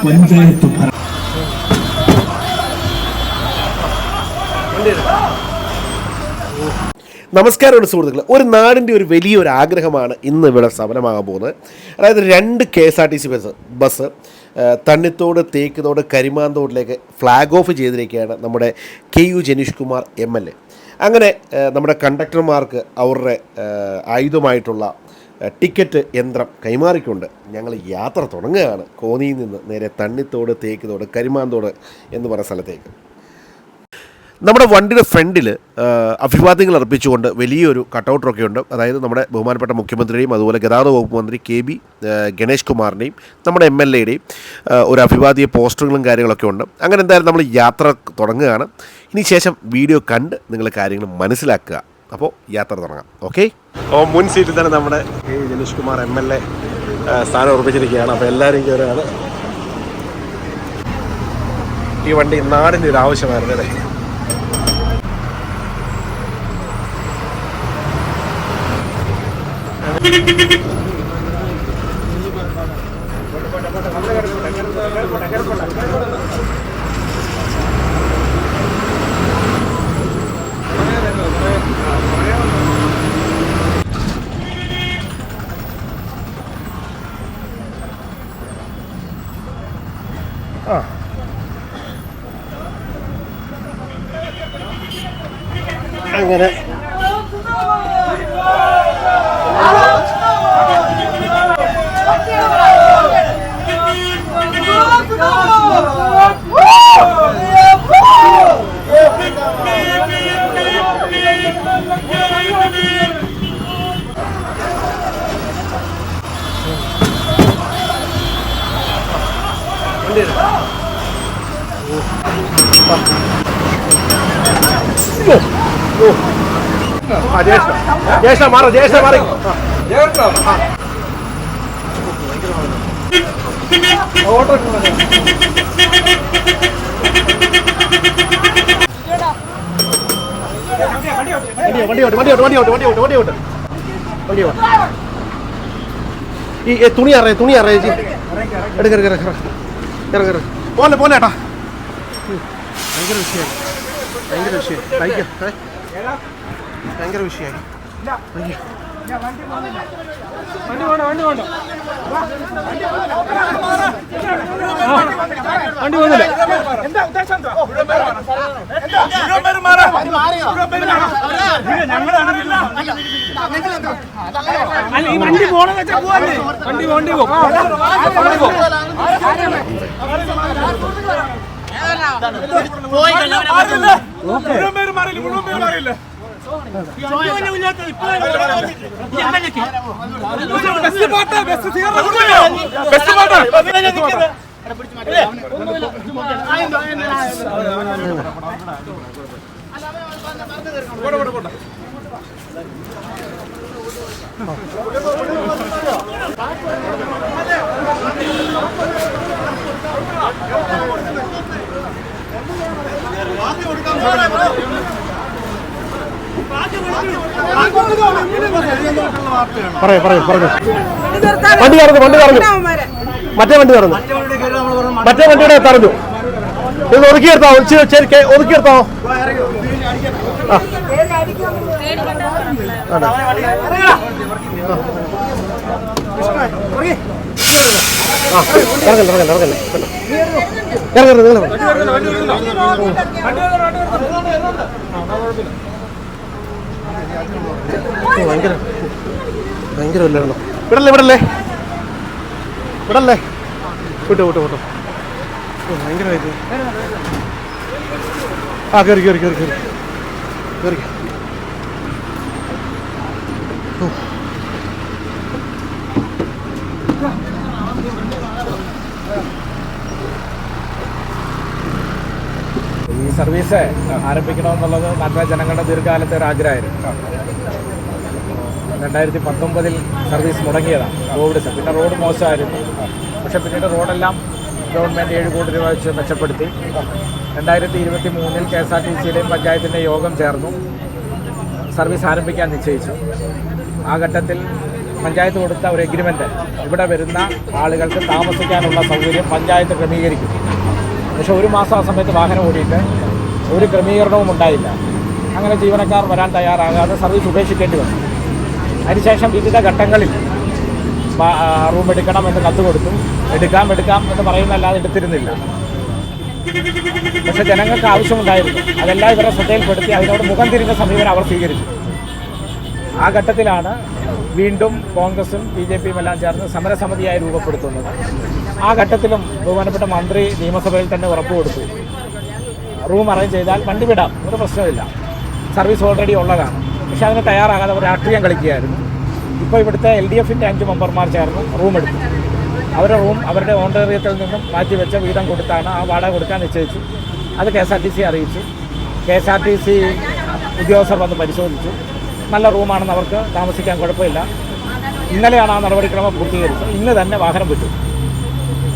പഞ്ചായത്ത് നമസ്കാരമുണ്ട് സുഹൃത്തുക്കളെ. ഒരു നാടിൻ്റെ ഒരു വലിയൊരു ആഗ്രഹമാണ് ഇന്ന് ഇവിടെ സഫലമാകാൻ പോകുന്നത്. അതായത് 2 KSRTC ബസ് തണ്ണിത്തോട്, തേക്കുതോട്, കരിമാന്തോട്ടിലേക്ക് ഫ്ലാഗ് ഓഫ് ചെയ്തിരിക്കുകയാണ് നമ്മുടെ KU ജനീഷ് കുമാർ MLA. അങ്ങനെ നമ്മുടെ കണ്ടക്ടർമാർക്ക് അവരുടെ ആയുധമായിട്ടുള്ള ടിക്കറ്റ് യന്ത്രം കൈമാറിക്കൊണ്ട് ഞങ്ങൾ യാത്ര തുടങ്ങുകയാണ്. കോന്നിയിൽ നിന്ന് നേരെ തണ്ണിത്തോട്, തേക്കുതോട്, കരിമാന്തോട് എന്ന് പറയുന്ന സ്ഥലത്തേക്ക്. നമ്മുടെ വണ്ടിയുടെ ഫ്രണ്ടിൽ അഭിവാദ്യങ്ങൾ അർപ്പിച്ചുകൊണ്ട് വലിയൊരു കട്ടൗട്ടറൊക്കെ ഉണ്ട്. അതായത് നമ്മുടെ ബഹുമാനപ്പെട്ട മുഖ്യമന്ത്രിയുടെയും അതുപോലെ ഗതാഗത വകുപ്പ് മന്ത്രി KB ഗണേഷ് കുമാറിൻ്റെയും നമ്മുടെ MLAയുടെയും ഒരു അഭിവാദ്യ പോസ്റ്ററുകളും കാര്യങ്ങളൊക്കെ ഉണ്ട്. അങ്ങനെ എന്തായാലും നമ്മൾ യാത്ര തുടങ്ങുകയാണ്. ഇനി ശേഷം വീഡിയോ കണ്ട് നിങ്ങൾ കാര്യങ്ങൾ മനസ്സിലാക്കുക. അപ്പോൾ യാത്ര തുടങ്ങാം. ഓക്കെ. മുൻ സീറ്റിൽ തന്നെ നമ്മുടെ ജനീഷ് കുമാർ MLA സ്ഥാനം ഉറപ്പിച്ചിരിക്കുകയാണ്. അപ്പോൾ എല്ലാവരും കയറുകയാണ്. ഈ വണ്ടി നാടിൻ്റെ ഒരു ആവശ്യമായിരുന്നു അല്ലേ. അങ്ങനെ ജ്യേഷ്ഠ മാറി ഈ തുണി അറിയാം ചേച്ചി. എടുക്ക പോലെ ഏട്ടാ. ഭയങ്കര വിഷയമായി. ഭയങ്കര വിഷയമായി. വണ്ടി പോകുന്നില്ല. അല്ല ഈ വണ്ടി പോണെന്ന് വെച്ചാൽ പോവല്ലേ. വണ്ടി പോകും. വണ്ടി പറഞ്ഞു. മറ്റേ വണ്ടിയുടെ തറഞ്ഞു. ഇത് ഒതുക്കിയെടുത്താവോ? ഒതുക്കിയെടുത്താവോ? ഭയങ്കര വല്ലായിരുന്നോ? വിടല്ലേ വിട്ടോ ഭയങ്കരമായിട്ട്. കയറി. ഈ സർവീസ് ആരംഭിക്കണമെന്നുള്ളത് നാട്ടിലെ ജനങ്ങളുടെ ദീർഘകാലത്തെ ഒരു ആഗ്രഹമായിരുന്നു. 2019 സർവീസ് മുടങ്ങിയതാണ് കോവിഡ്. പിന്നെ റോഡ് മോശമായിരുന്നു. പക്ഷേ പിന്നീട് റോഡെല്ലാം ഗവൺമെൻറ് 7 കോടി രൂപ വെച്ച് മെച്ചപ്പെടുത്തി. 2023 KSRTCയുടെയും പഞ്ചായത്തിൻ്റെ യോഗം ചേർന്നു. സർവീസ് ആരംഭിക്കാൻ നിശ്ചയിച്ചു. ആ ഘട്ടത്തിൽ പഞ്ചായത്ത് കൊടുത്ത ഒരു എഗ്രിമെൻ്റ് ഇവിടെ വരുന്ന ആളുകൾക്ക് താമസിക്കാനുള്ള സൗകര്യം പഞ്ചായത്ത് ക്രമീകരിക്കും. പക്ഷേ ഒരു മാസം ആ സമയത്ത് വാഹനം ഓടിയിട്ട് ഒരു ക്രമീകരണവും ഉണ്ടായില്ല. അങ്ങനെ ജീവനക്കാർ വരാൻ തയ്യാറാകാതെ സർവീസ് ഉപേക്ഷിക്കേണ്ടി വന്നു. അതിനുശേഷം വിവിധ ഘട്ടങ്ങളിൽ റൂം എടുക്കണമെന്ന് കത്ത് കൊടുത്തു. എടുക്കാം എന്ന് പറയുന്നല്ലാതെ എടുത്തിരുന്നില്ല. പക്ഷേ ജനങ്ങൾക്ക് ആവശ്യമുണ്ടായിരുന്നു. അതെല്ലാം ഇവരെ ശ്രദ്ധയിൽപ്പെടുത്തി അതിനോട് മുഖം തിരിഞ്ഞ സമീപനം അവർ സ്വീകരിച്ചു. ആ ഘട്ടത്തിലാണ് വീണ്ടും കോൺഗ്രസും BJPയും എല്ലാം ചേർന്ന് സമരസമിതിയായി രൂപപ്പെടുത്തുന്നത്. ആ ഘട്ടത്തിലും ബഹുമാനപ്പെട്ട മന്ത്രി നിയമസഭയിൽ തന്നെ ഉറപ്പ് കൊടുത്തു, റൂം അറേഞ്ച് ചെയ്താൽ വണ്ടി വിടാം, ഒരു പ്രശ്നമില്ല, സർവീസ് ഓൾറെഡി ഉള്ളതാണ്. പക്ഷേ അതിന് തയ്യാറാകാതെ അവർ രാഷ്ട്രീയം കളിക്കുകയായിരുന്നു. ഇപ്പോൾ ഇവിടുത്തെ LDFൻ്റെ 5 മെമ്പർമാർ ചേർന്ന് റൂം എടുത്തു. അവരുടെ റൂം അവരുടെ ഓണറേറിയത്തിൽ നിന്നും മാറ്റിവെച്ച വീതം കൊടുത്താണ് ആ വാടക കൊടുക്കാൻ നിശ്ചയിച്ചു. അത് KSRTC അറിയിച്ചു. KSRTC ഉദ്യോഗസ്ഥർ വന്ന് പരിശോധിച്ചു. നല്ല റൂമാണെന്ന് അവർക്ക് താമസിക്കാൻ കുഴപ്പമില്ല. ഇന്നലെയാണ് ആ നടപടിക്രമം പൂർത്തീകരിച്ചത്. ഇന്ന് തന്നെ വാഹനം വിട്ടു.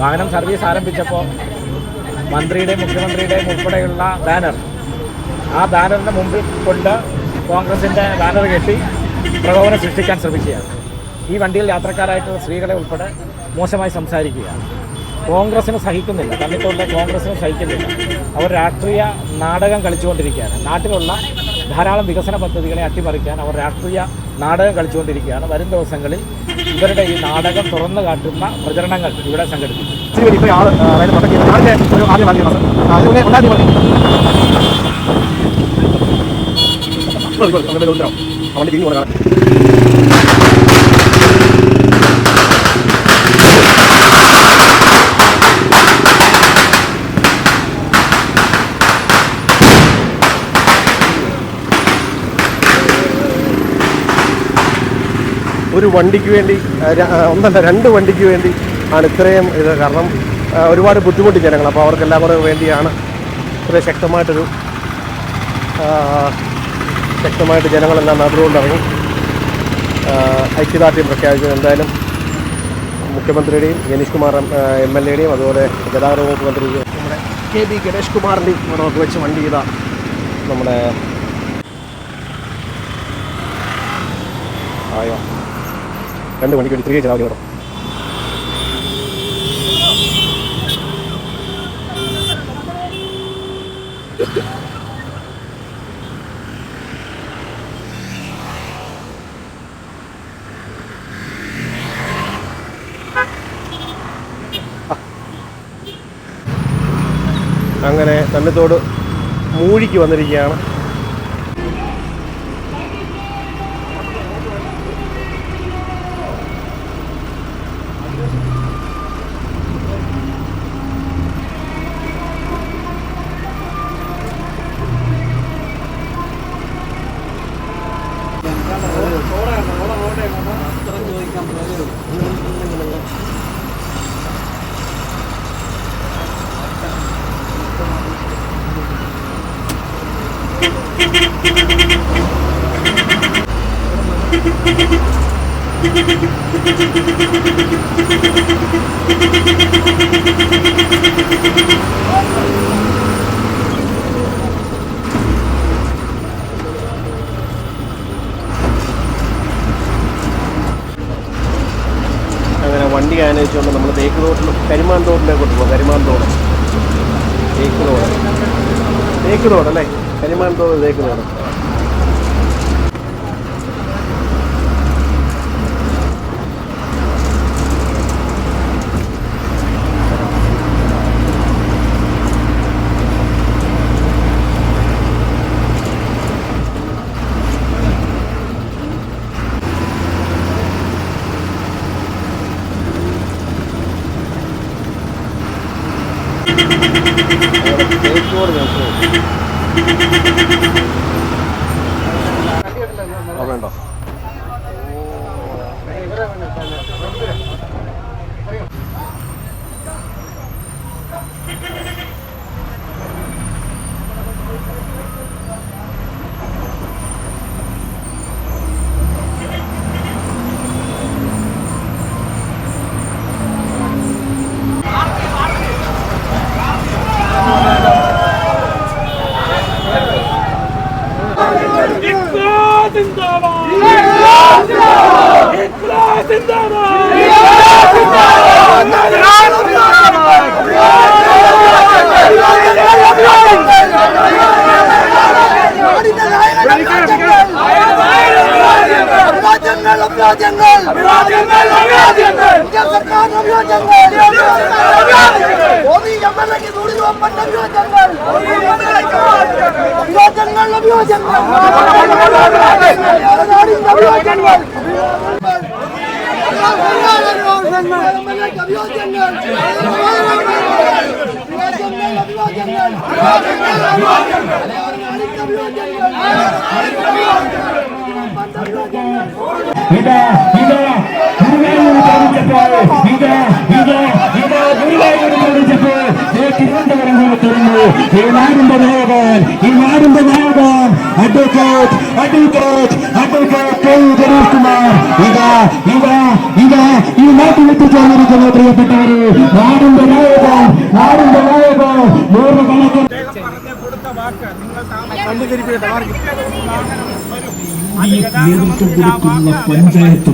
വാഹനം സർവീസ് ആരംഭിച്ചപ്പോൾ മന്ത്രിയുടെയും മുഖ്യമന്ത്രിയുടെയും ഉൾപ്പെടെയുള്ള ബാനർ, ആ ബാനറിന് മുമ്പിൽ കൊണ്ട് കോൺഗ്രസിൻ്റെ ബാനർ കെട്ടി പ്രകോപനം സൃഷ്ടിക്കാൻ ശ്രമിക്കുകയാണ്. ഈ വണ്ടിയിൽ യാത്രക്കാരായിട്ടുള്ള സ്ത്രീകളെ ഉൾപ്പെടെ മോശമായി സംസാരിക്കുകയാണ്. കോൺഗ്രസിന് സഹിക്കുന്നില്ല, തന്നിട്ടുള്ള കോൺഗ്രസിന് സഹിക്കുന്നില്ല. അവർ രാഷ്ട്രീയ നാടകം കളിച്ചുകൊണ്ടിരിക്കുകയാണ്. നാട്ടിലുള്ള ധാരാളം വികസന പദ്ധതികളെ അട്ടിമറിക്കാൻ അവർ രാഷ്ട്രീയ നാടകം കളിച്ചുകൊണ്ടിരിക്കുകയാണ്. വരും ദിവസങ്ങളിൽ ഇവരുടെ ഈ നാടകം തുറന്നു കാട്ടുന്ന പ്രചരണങ്ങൾ ഇവിടെ സംഘടിപ്പിക്കും. ഒരു വണ്ടിക്ക് വേണ്ടി ഒന്നല്ല 2 വണ്ടിക്ക് വേണ്ടി ആണ് ഇത്രയും ഇത്. കാരണം ഒരുപാട് ബുദ്ധിമുട്ടി ജനങ്ങൾ. അപ്പോൾ അവർക്കെല്ലാം കൂടെ വേണ്ടിയാണ് ഇത്രയും ശക്തമായിട്ട് ജനങ്ങളെല്ലാം നാട്ടിലുകൊണ്ടിറങ്ങി ഐക്യദാർഢ്യം പ്രഖ്യാപിച്ചത്. എന്തായാലും മുഖ്യമന്ത്രിയുടെയും ജനീഷ് കുമാർ MLA-യുടെയും അതുപോലെ ഗതാഗത വകുപ്പ് മന്ത്രി നമ്മുടെ KB ഗണേഷ് കുമാറിൻ്റെയും നമുക്ക് വെച്ച് വണ്ടി ചെയ്ത നമ്മുടെ ആയോ 2 മണിക്ക് വേണ്ടി 3 ചാവടി വേണം. അങ്ങനെ തന്നത്തോട് മൂഴിക്ക് വന്നിരിക്കുകയാണ്. അങ്ങനെ വണ്ടി ആനയിച്ചുകൊണ്ട് നമ്മൾ തേക്ക് തോട്ടിലും കരിമാൻ തോട്ടിലേക്ക് കൊണ്ടുപോകും. കരിമാൻ തോട്, തേക്ക് തോട് അല്ലേ, കരിമാൻ തോട്, തേക്ക് തോട്. വേണ്ടോ പ്രിയപ്പെട്ടവരെ നാടിന്റെ നായകൻ നേതൃത്വം കൊടുക്കുന്ന പഞ്ചായത്ത്